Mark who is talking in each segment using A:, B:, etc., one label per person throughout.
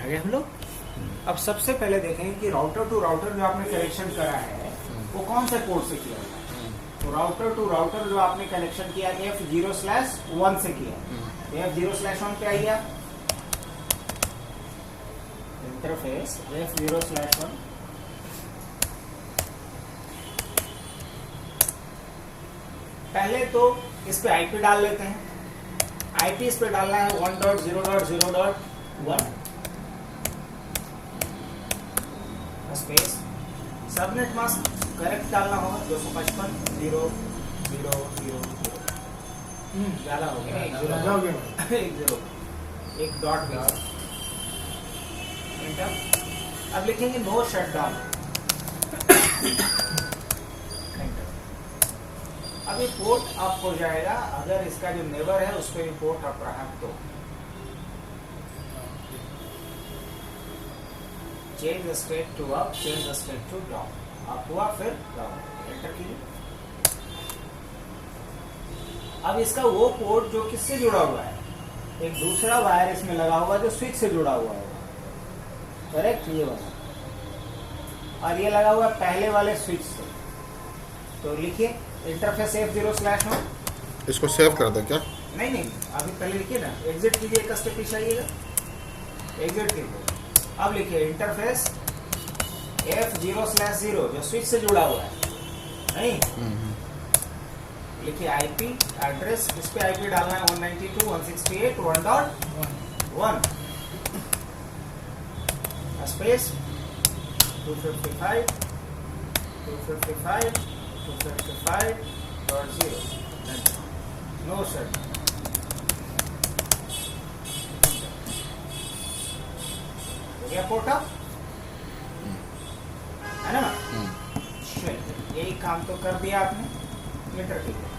A: आगे हम लोग अब सबसे पहले देखेंगे कि राउटर टू राउटर जो आपने कनेक्शन करा है वो कौन से पोर्ट से किया है। तो राउटर टू राउटर जो आपने कनेक्शन किया F0/1 से किया, F0/1 पे आइए आप, इंटरफेस F0/1। पहले तो इस पे आईपी डाल लेते हैं। आईपी इस पे डालना है 1.0.0.1 स्पेस। सबनेट मास्क करेक्ट डालना होगा 255.0.0.0 ज्यादा हो गया, एक डॉट भी एंटर। अब लिखेंगे नो शटडाउन। अब ये पोर्ट अप हो जाएगा अगर इसका जो नेबर है उस पर भी पोर्ट अप रहा तो। Change state to up, change state to down. Up हुआ फिर डाउन, एंटर कीजिए। अब इसका वो पोर्ट जो किससे जुड़ा हुआ है, एक दूसरा वायर इसमें लगा हुआ जो स्विच से जुड़ा हुआ है, करेक्ट, ये वाला, और ये लगा हुआ है पहले वाले स्विच से। तो लिखिए इंटरफेस F0/1।
B: इसको सेव कर दे क्या?
A: नहीं अभी पहले लिखिए ना, एग्जिट कीजिए, एक स्टेप पीछे आइएगा, एग्जिट कीजिए। अब लिखिए इंटरफेस F0/0 जो स्विच से जुड़ा हुआ है, नहीं लिखिए आईपी एड्रेस, इस पे आईपी डालना है 192.168.1.1 स्पेस 255.255.0 नो शट। हो गया पोर्ट अप, है ना? यही काम तो कर दिया आपने, एंटर कीजिए।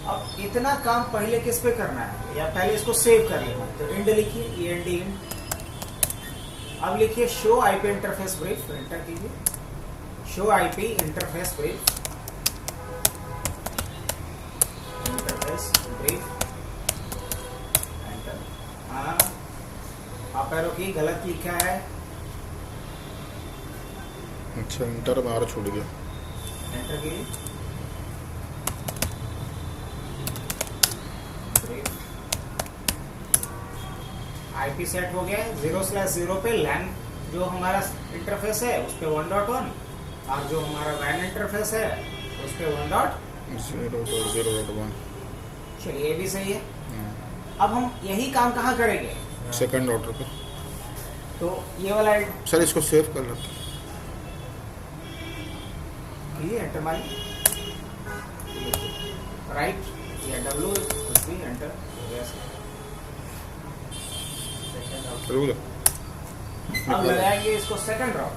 A: अब इतना काम पहले किस पे करना है, या पहले इसको सेव कर लेना, तो इंड लिखिए, END इंड। अब लिखिए show IP interface brief, enter कीजिए। Show IP interface brief, interface brief, enter. हाँ आप एरो की गलत लिखा है,
B: अच्छा इंटर बाहर छूट गया,
A: एंटर कीजिए। आईपी सेट हो गया है 0/0 पे। लैन जो हमारा इंटरफेस है उस पे 1.1 और जो हमारा वैन इंटरफेस है उस पे
B: 1.0.0.1।
A: चलिए ये भी सही है। अब हम यही काम कहाँ करेंगे,
B: सेकंड राउटर पे।
A: तो ये वाला
B: सर इसको सेव कर लेते हैं।
A: एंटर मारिए, राइट या W कुछ भी, एंटर हो गया। अब लगाएंगे इसको सेकंड राउट।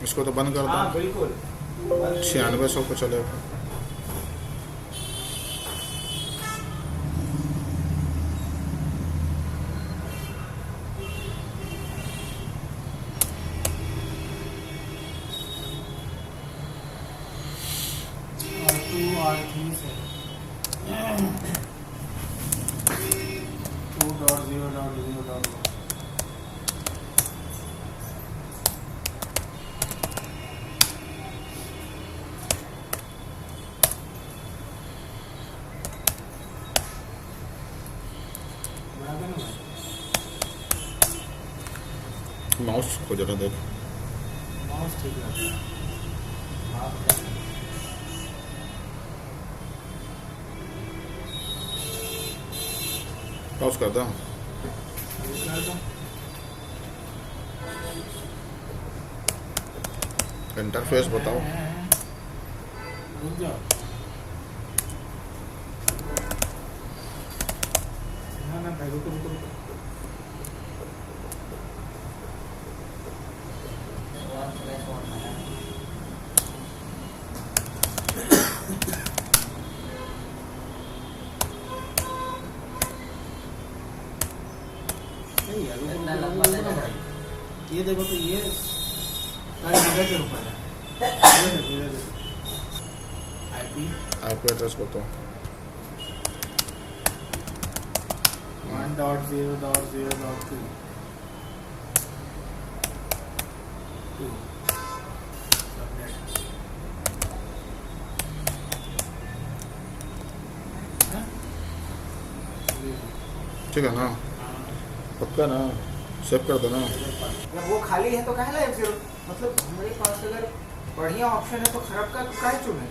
B: इसको तो बंद कर दो।
A: हाँ बिल्कुल
B: 9600 पे चलेगा।
C: R3 से 2.0.0.1
B: माउस को जरा देख,
C: माउस ठीक है।
B: पॉज कर दो। इंटरफेस बताओ।
C: रुक जाओ, ना भाई रुको। ये देखो तो ये जगह के ऊपर है। आईपी
B: एड्रेस बताओ।
C: 1.0.0.2
B: ठीक है ना, पक्का ना, सेव कर देना।
A: जब वो खाली है तो कहला F0, मतलब हमारे पास अगर बढ़िया ऑप्शन है तो खराब का काहे चुने।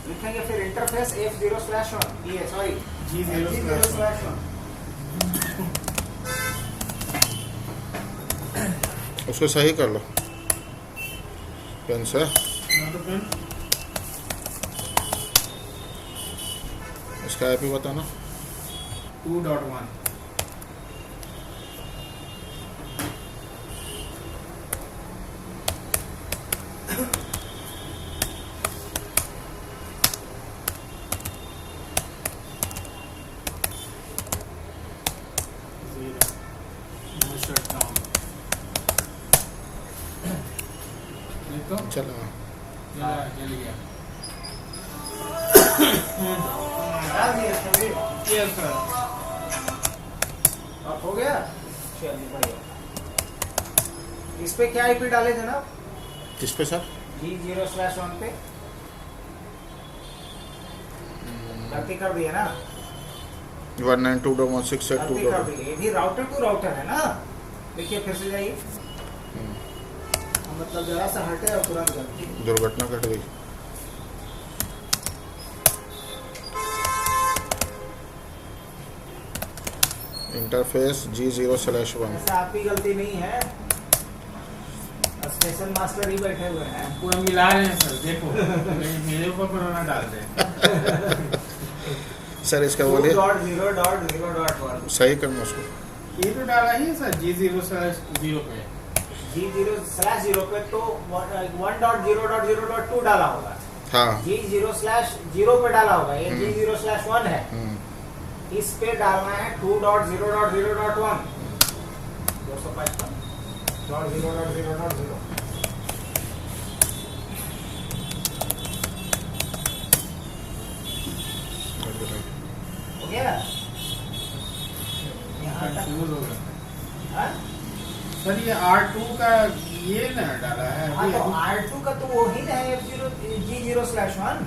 A: लिखेंगे फिर इंटरफेस F0/1, ये सॉरी G0/1।
B: उसको सही कर लो पेन से। इसका IP बताना।
C: 2.1
B: चला
C: जल गया।
A: डाल दिया सभी,
C: यस सर।
A: अब हो गया। चलिए बढ़िया। इस पे क्या IP डाले जनाब?
B: किस पे सर?
A: G0/1 पे गलती कर दिया ना,
B: 192.168
A: गलती कर दी। ये भी राउटर टू राउटर है ना। देखिए फिर से जाइए, मतलब जरा सा हटे और तुरंत गलती।
B: दुर्घटना घट गई। Interface G0/1।
A: ऐसा आपकी गलती नहीं है, स्टेशन मास्टर ही बैठे हुए हैं।
C: पूरा मिला रहे हैं सर, देखो मेरे ऊपर कोरोना डाल रहे हैं।
B: सर इसका बोलिए
A: 2.0.0.1
B: सही करना उसको।
C: ये तो डाला ही है सर G0/0 पे।
A: G0/0 पे तो 1.0.0.2 डाला होगा।
B: हाँ।
A: G0/0 पे डाला होगा, ये G0/1 है। इस पे डालना है 2.0.0.1 255.0.0.0 हो गया। यहाँ तक
C: कंफ्यूज हो गया
A: हाँ?
C: सर। ये R2 का ये ना डाला है
A: हाँ,
C: अभी
A: तो R2 का तो वही ना है G0/1,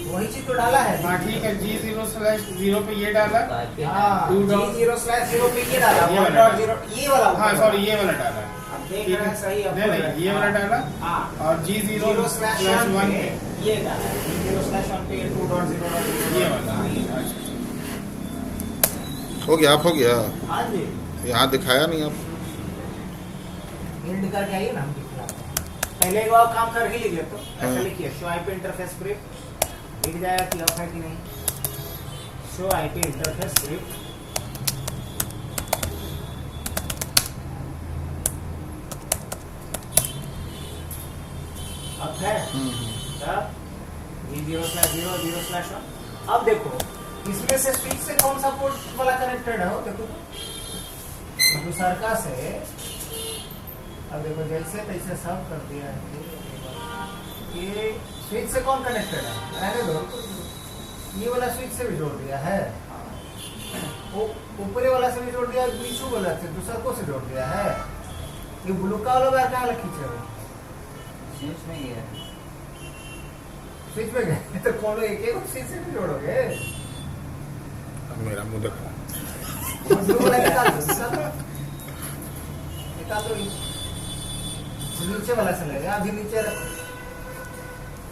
A: वही चीज तो डाला है।
C: हाँ ठीक है। G0/0 पे ये डाला।
A: हाँ,
C: 2.0
A: पे ये डाला,
C: ये वाला
A: 1.0 ये वाला।
C: हाँ सॉरी ये वाला डाला।
A: अब देख
C: ठीक
A: रहे
C: है।
A: हैं सही। अब
C: नहीं नहीं ये वाला डाला।
A: हाँ,
C: और G0/1 पे
A: ये डाला, G0/1 पे 2.0.0
C: ये वाला। अच्छा।
B: हो गया, आप हो गया।
A: हाँ जी,
B: यहाँ दिखाया नहीं आप।
A: हिंट करके आइए ना, हम दिखलाते हैं। पहले एक बार काम कर ही लीजिए, तो ऐसा
B: हाँ।
A: लिखिए शो IP इंटरफेस स्क्रिप्ट, दिख जाएगा कि ऑफ है कि नहीं। शो IP इंटरफेस स्क्रिप्ट, अब है G0/0.0/1। अब देखो इसमें से स्विच से कौन सा पोर्ट वाला कनेक्टेड है, देखो दूसरका से। अब देखो जैसे तैसे सब कर दिया है। ये स्विच से कौन कनेक्टेड है, रहने दो। ये वाला स्विच से भी जोड़ दिया है, वो ऊपरी वाला से भी जोड़ दिया, बीचू वाला से दूसरा को से जोड़ दिया है। ये ब्लू का वाला बार कहाँ खींचे हो? स्विच में ही है, स्विच में गए तो कौन एक एक स्विच से भी जोड़ोगे।
B: अब मेरा मुंह देखो।
A: ब्लू वाला निकाल दो, निकाल दो। नीचे वाला से लगेगा, अभी नीचे रखो,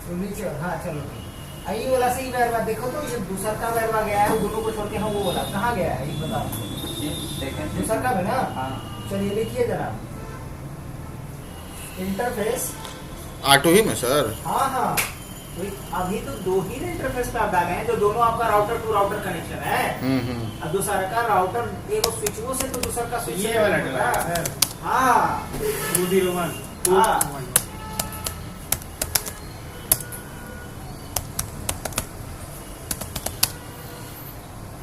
A: तो नीचे। हाँ चलो ठीक। आई वाला से ही वेरवा देखो, तो ये दूसरा का वेरवा गया है, वो दोनों को छोड़ के। हाँ वो वाला कहाँ गया है ये बताओ। दूसरा का है ना। चलिए लिखिए जरा, इंटरफेस
B: R2 ही में सर।
A: हाँ हाँ, तो अभी तो दो ही इंटरफेस पे आप डाले हैं, जो दोनों आपका राउटर टू राउटर कनेक्शन है। अब दूसरा का राउटर एक स्विच वो से, तो दूसरा का स्विच
C: ये वाला डाला है सर।
A: हाँ
C: 2.0.1
A: हाँ।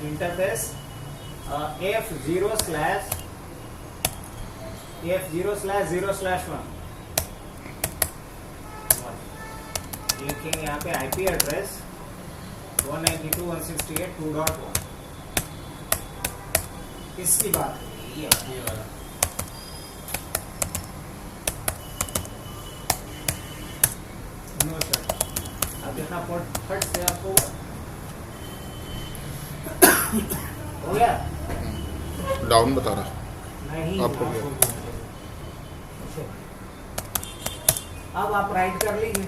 A: इंटरफेस F0/0/1 लिखेंगे यहाँ पे IP एड्रेस 192.168.2.1। इसकी बात है, ये वाला।
C: ये वाला
A: नो सर, अब देखना फट से आपको हो गया
B: डाउन बता रहा
A: नहीं।
B: आपको क्या?
A: अच्छा। अब आप राइट कर लीजिए।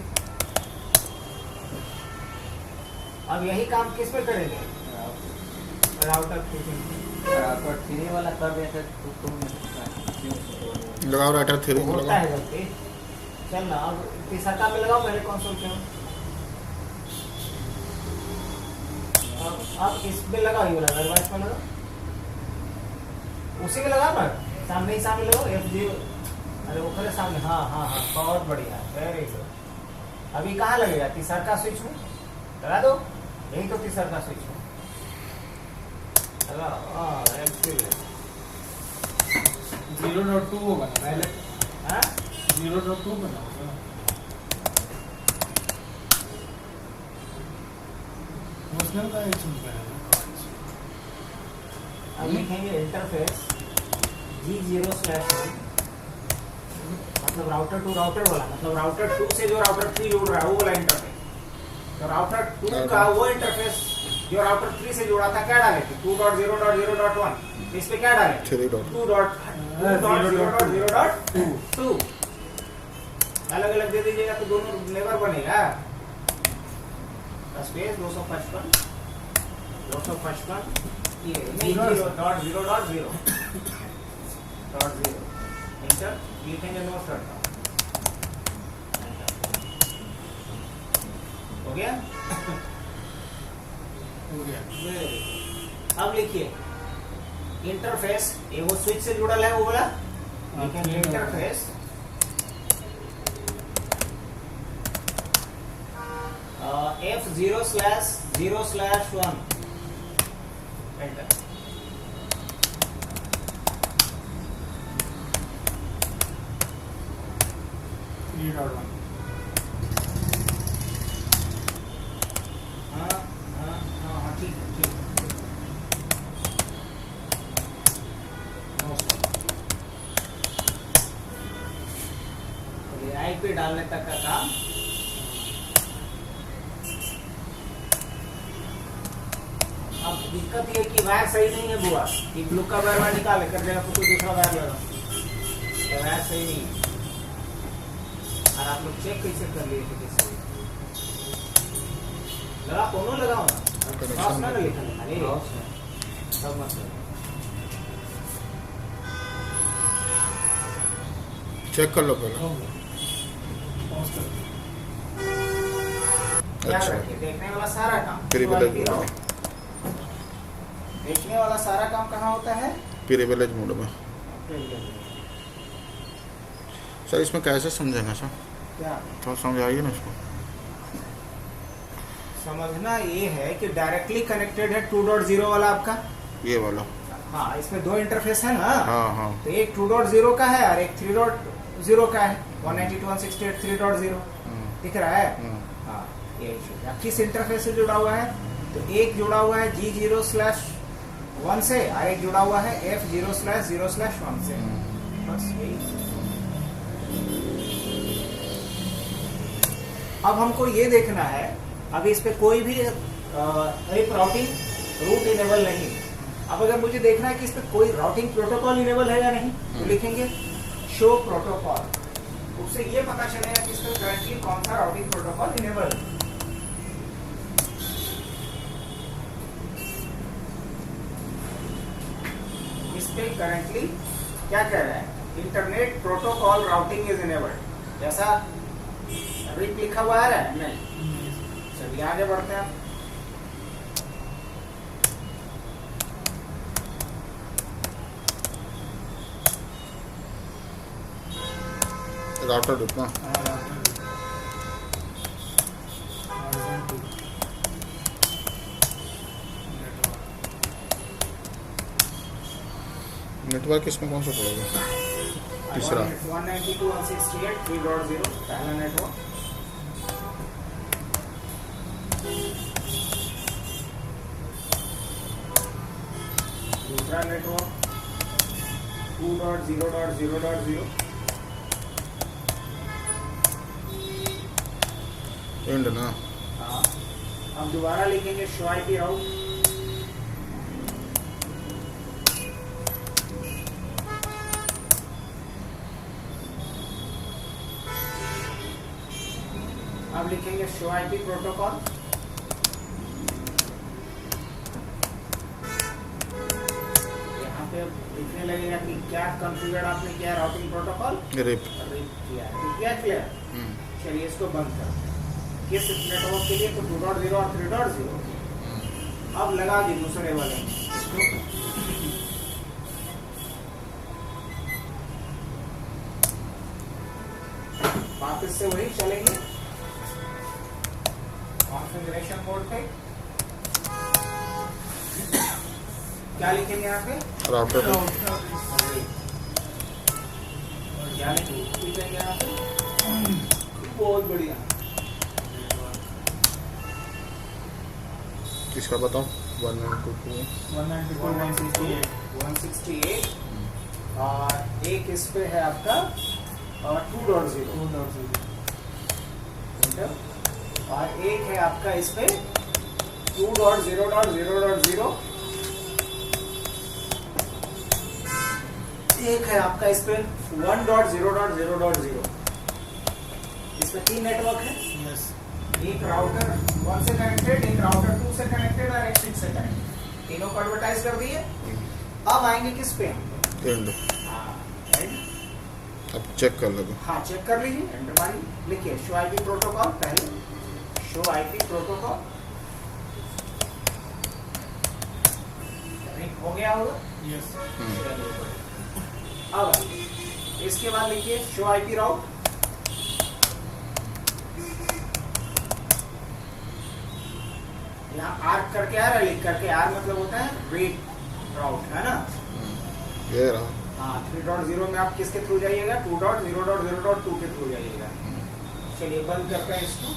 A: अब यही काम किस पे करेंगे? राउटर
D: पर थ्री वाला कर देते तो तुम
B: लगाओ राइटर 3 में
A: होता
B: लगाओ।
A: है गलती। चल ना, अब तीसरा में लगाओ पहले कंसोल पे। अब इस पे लगाओ, ये वाला रिवाइज पे लगाओ, उसी में लगाओ ना, सामने ही सामने लगाओ F0। अरे वो करे सामने, हाँ हाँ हाँ, बहुत बढ़िया, वेरी गुड। अभी कहाँ लगेगा? तीसरा का स्विच में लगा दो, यही तो तीसरा का स्विच में लगाओ। हाँ, excellent।
C: 0.2 होगा ना
A: पहले हाँ
C: 0.2 बना होगा। पर्सनल का एक सुन पहले
A: अब लिखेंगे इंटरफेस G0/1, मतलब राउटर टू राउटर वाला, मतलब राउटर 2 से जो राउटर 3 जुड़ रहा है वो वाला इंटरफेस। तो राउटर 2 का वो इंटरफेस जो राउटर 3 से जुड़ा था क्या डाले थे? 2.0.0.1। इस पे क्या डाले? 2.0.0.2। अलग अलग दे दीजिएगा तो दोनों नेबर बनेगा। स्पेस 255 ये नहीं 0.0.0 इंटर लिखेंगे, नोट करता हूँ। हो गया?
C: हो गया।
A: अब लिखिए इंटरफेस, ये वो स्विच से जुड़ा है वो वाला, लिखेंगे इंटरफेस F0/0/1 एंटर। हाँ ठीक है, ठीक है। ये आईपी डालने तक का काम। अब दिक्कत ये कि वायर सही नहीं है बुआ, कि ब्लू का वायर निकाले कर देगा तो कोई दूसरा वायर लगा, ये वायर सही नहीं है। और आप लोग चेक कैसे कर लिए थे? कैसे लगा? दोनों लगाओ ना, क्रॉस ना लिखा है। अरे सब मत करो।
B: चेक कर लो पहले।
A: याद
B: अच्छा,
A: रखिए, देखने वाला सारा काम
B: प्रिविलेज मोड में,
A: देखने वाला सारा काम कहाँ होता है?
B: प्रिविलेज मोड में। सर इसमें कैसे समझेंगे सर?
A: क्या
B: थोड़ा समझाइए ना इसको।
A: समझना ये है कि डायरेक्टली कनेक्टेड है 2.0 वाला आपका।
B: ये वाला,
A: हाँ, इसमें दो इंटरफेस है ना।
B: हाँ हाँ।
A: तो एक 2.0 का है और एक 3.0 का है। 192.168.3.0 दिख रहा है। हाँ, ये किस इंटरफेस से जुड़ा हुआ है? तो एक जुड़ा हुआ है G0/1 से और एक जुड़ा हुआ है F0/0/1 से। बस यही। अब हमको ये देखना है, अभी इस पे कोई भी राउटिंग रूट इनेबल नहीं। अब अगर मुझे देखना है कि इस पे कोई राउटिंग प्रोटोकॉल इनेबल है या नहीं, तो लिखेंगे शो प्रोटोकॉल। उससे ये पता चलेगा कि इस पे करंटली कौन सा राउटिंग प्रोटोकॉल इनेबल है। इस पे करंटली क्या कह रहा है? Internet protocol routing is enabled. जैसा रिप लिखा हुआ है नहीं। चलिए आगे बढ़ते हैं।
B: राउटर रुकना। नेटवर्क इसमें कौन सा पड़ेगा? तीसरा
A: 192.168.3.0 पहला नेटवर्क। दूसरा नेटवर्क 2.0.0.0
B: एंड ना।
A: हाँ, अब दोबारा लिखेंगे शो आईपी राउट। अब लिखेंगे शो आईपी प्रोटोकॉल। यहाँ पे लिखने लगेगा कि क्या कॉन्फ़िगर आपने किया राउटिंग प्रोटोकॉल,
B: रिप।
A: किया क्लियर। चलिए इसको बंद कर दें। किस नेटवर्क के लिए तो 2.0 और 3.0। अब लगा दी दूसरे वाले इसको। वापस से वही चलेंगे कॉन्फ़िगरेशन मोड पे। क्या लिखेंगे यहाँ पे?
B: राउटर
A: यानी कि लिखेंगे यहाँ पे। बहुत बढ़िया।
B: किसका बताओ? 192
A: 168 और एक इस पे है आपका 2.0 और एक है आपका इस पे 2.0.0.0। एक है आपका इस पे 1.0.0.0। इसमें 3 नेटवर्क है।
C: यस
A: एक राउटर 1 से कनेक्टेड, एक राउटर 2 से कनेक्टेड और एक 6 से कनेक्टेड। तीनों को एडवर्टाइज कर दिए। अब आएंगे किस पे?
B: एंड।
A: एंड।
B: अब चेक कर लो।
A: हाँ चेक कर लीजिए, एंटर मारिए। लिखिए शो आईपी प्रोटोकॉल। पहले शो आईपी प्रोटोकॉल हो गया होगा।
C: यस
A: अब इसके बाद लिखिए शो आईपी राउट। यहाँ आर्क करके आ रहा है, लिख करके आर मतलब होता है रीड राउट, है ना।
B: ये रहा।
A: हाँ 3.0 में आप किसके थ्रू जाइएगा? 2.0.0.2 के थ्रू जाइएगा। चलिए बंद करते हैं इसको।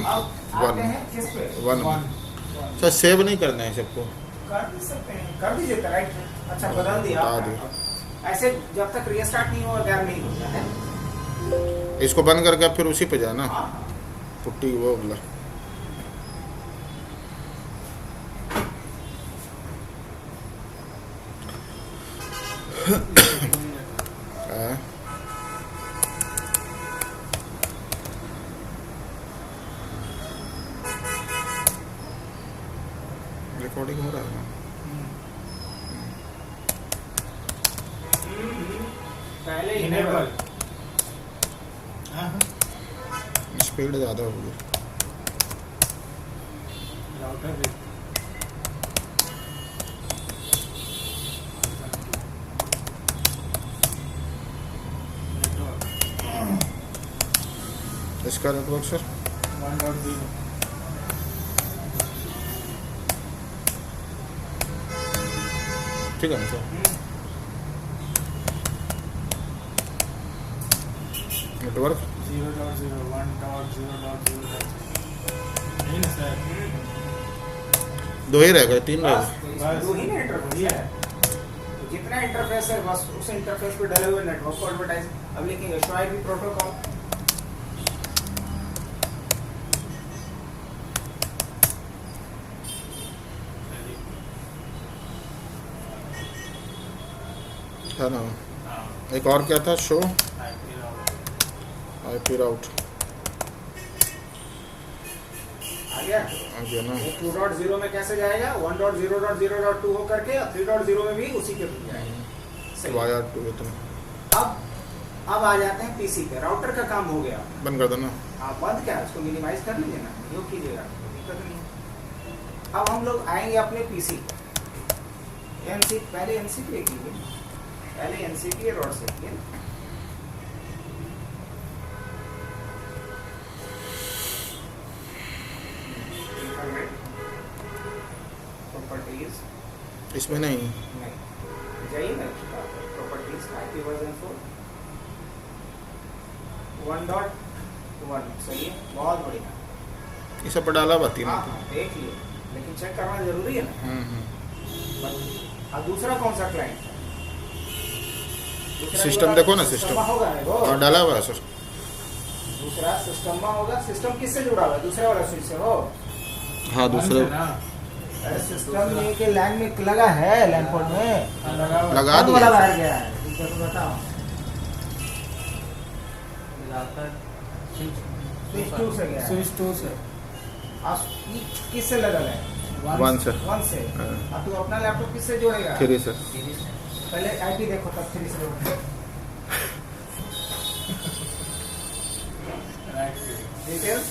A: अब आते हैं किस पे?
B: 1। सर सेव नहीं करना है सबको।
A: कर भी सकते हैं, कर दीजिए राइट। अच्छा बदल दिया
B: बता
A: आपने।
B: दिया।
A: ऐसे जब तक रीस्टार्ट नहीं होगा गैर नहीं होता है।
B: इसको बंद करके आप फिर उसी पे जाना।
A: हाँ
B: पुट्टी वो बोला। रिकॉर्डिंग हो रहा है ना?
A: पहले
C: इनेबल
B: स्पीड ज़्यादा होगी।
C: राउटर
B: इसका नेटवर्क सर
C: 1.0
B: ठीक है ना सर? नेटवर्क
C: 0.0 1.0.0 नहीं ना सर।
B: दो ही रहेगा, 3 रहेगा।
A: बस दो ही ना इंटरफेस है। तो जितना इंटरफेस है बस उस इंटरफेस पे डले हुए नेटवर्क को एडवर्टाइज। अब लिखेंगे शो आईपी प्रोटोकॉल।
B: है ना? एक और क्या था? Show
C: IP router
B: IP route
A: आ गया।
B: आ गया ना?
A: 2.0 में कैसे जाएगा? 1.0.0.2 हो करके 3.0 में भी उसी के थ्रू जाएगा। सही।
B: वायर 2 इतना
A: अब आ जाते हैं पीसी पे। राउटर का काम हो गया।
B: बंद कर देना।
A: आप बंद क्या है, उसको मिनिमाइज कर लीजिए ना, यूँ कीजिएगा, दिक्कत नहीं। अब हम लोग आएंगे अपने पीसी। एनसी पहले एनसी पे कीजिए, पहले एनसी की रोड से किए। प्रॉपर्टीज
B: इसमें नहीं।
A: नहीं जाइए ना, प्रॉपर्टीज आईपी वर्जन 4 1.1 सही है, बहुत बढ़िया।
B: ये सब पर डाला हुआ 3।
A: हाँ देख लिए, लेकिन चेक करना जरूरी है ना। अब दूसरा कौन सा क्लाइंट है? दूसरा
B: सिस्टम
A: वाला
B: देखो ना, सिस्टम।
A: में होगा ना वो।
B: हाँ डाला हुआ है सर।
A: दूसरा सिस्टम में होगा। सिस्टम किससे जुड़ा हुआ है? दूसरे वाला स्विच से हो।
B: हाँ दूसरे
C: ना
A: अरे सिस्टम में के लैन में लगा है, लैन पोर्ट में
C: लगा हुआ
B: लगा
A: कौन
B: दिया
A: वाला बाहर गया है? ठीक है, तो बताओ।
D: लगाकर
A: स्विच 2 से गया है।
C: स्विच 2 से
A: अब ये किससे लगा है?
B: 1 से
A: 1 से।
B: हाँ।
A: अब तू अपना लैपटॉप किससे जोड़ेगा?
B: 3 से।
A: पहले आईपी देखो, तब 3 से जोड़ो। डिटेल्स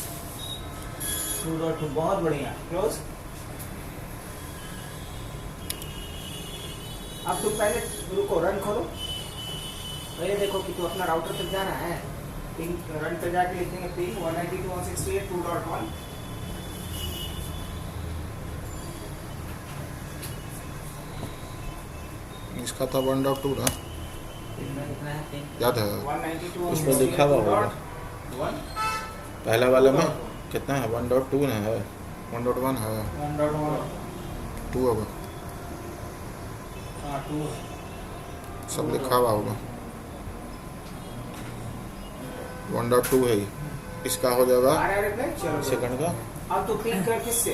A: 2.2 बहुत बढ़िया। क्लोज। अब तुम पहले रुको, रन खोलो। पहले देखो कि तू अपना राउटर तक जाना है। पिंग रन पे जाके लिखेंगे पिंग 192.168.2.1।
B: इसका था 1.2 ना,
D: कितना कितना है तीन
B: याद है?
A: 192.168.2.1
B: उसमें लिखा हुआ होगा। पहला वाले में कितना है? 1.2 ना है, 1.1 है, 2 होगा,
A: 2
B: सब लिखा हुआ होगा। 1.2 है ये। इसका हो जाएगा
A: आ रहा है रिप्लाई? चलो
B: सेकंड का
A: अब तू पिंग कर किससे?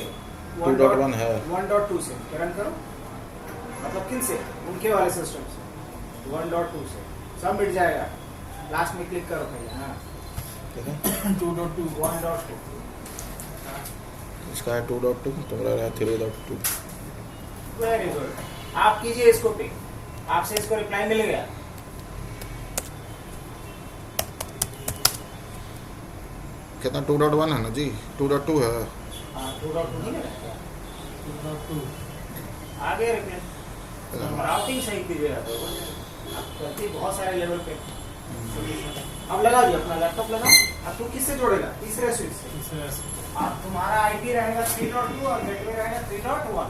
B: 2.1 है।
A: 1.2 से रन करो। मतलब किन से? उनके वाले सिस्टम से 1.2 से सब मिट जाएगा। लास्ट में क्लिक करो पहले। हाँ,
B: ठीक है।
C: 2.2
A: 1.2।
B: इसका है 2.2, तुम्हारा है 3.2।
A: Very good. आप कीजिए इसको पिंग, आपसे इसको रिप्लाई मिल गया।
B: कितना? 2.1 है ना जी, 2.2 है।
A: हाँ, 2.2 नहीं मिला क्या?
C: 2.2
A: आ गया रिप्लाई। राउटिंग सही कीजिएगा तो आप करते बहुत सारे लेवल पे। अब लगा दिया अपना लैपटॉप लगा। अब तू किससे जोड़ेगा? तीसरे स्विच से।
C: तीसरा से
A: अब तुम्हारा आईपी रहेगा 3.2 और गेटवे रहेगा 3.1।